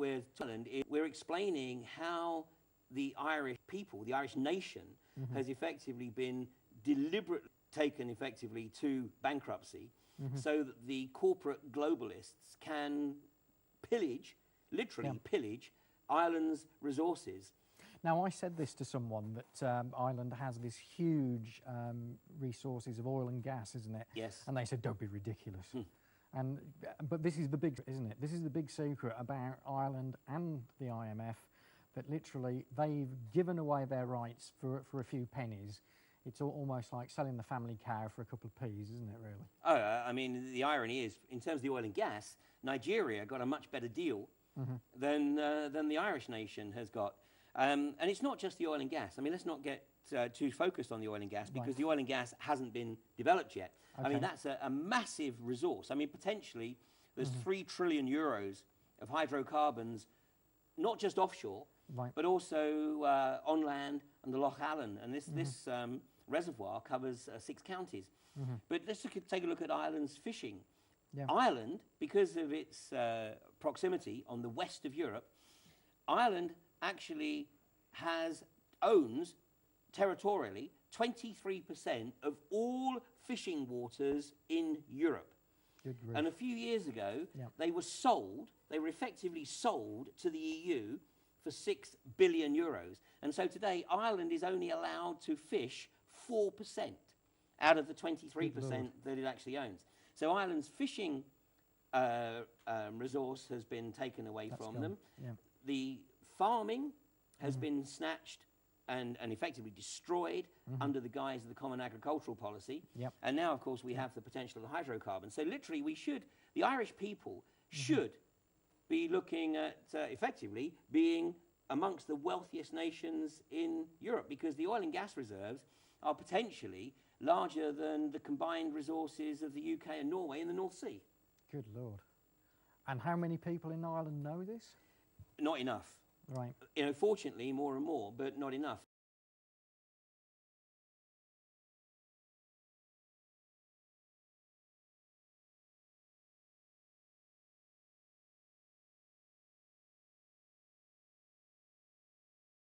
we're Ireland, we're explaining how the Irish people, the Irish nation, has effectively been deliberately taken effectively to bankruptcy, so that the corporate globalists can pillage, literally pillage, Ireland's resources. Now, I said this to someone, that Ireland has this huge resources of oil and gas, isn't it? Yes. And they said, don't be ridiculous. But this is the big, isn't it? This is the big secret about Ireland and the IMF, that literally they've given away their rights for a few pennies. It's almost like selling the family cow for a couple of peas, isn't it, really? Oh, I mean, the irony is, in terms of the oil and gas, Nigeria got a much better deal than the Irish nation has got. And it's not just the oil and gas. I mean, let's not get too focused on the oil and gas, because the oil and gas hasn't been developed yet. I mean, that's a massive resource. I mean, potentially, there's 3 trillion euros of hydrocarbons, not just offshore, but also on land and the Loch Allen. And this reservoir covers 6 counties. But let's take a look at Ireland's fishing. Ireland, because of its proximity on the west of Europe, Ireland actually owns territorially 23% of all fishing waters in Europe. And a few years ago, they were effectively sold to the EU for 6 billion euros. And so today, Ireland is only allowed to fish 4% out of the 23% that it actually owns. So Ireland's fishing resource has been taken away from them. The farming has been snatched and effectively destroyed under the guise of the Common Agricultural Policy. And now, of course, we have the potential of the hydrocarbons. So literally, the Irish people should be looking at effectively being amongst the wealthiest nations in Europe, because the oil and gas reserves are potentially larger than the combined resources of the UK and Norway in the North Sea. Good Lord. And how many people in Ireland know this? Not enough. Right. You know, fortunately, more and more, but not enough.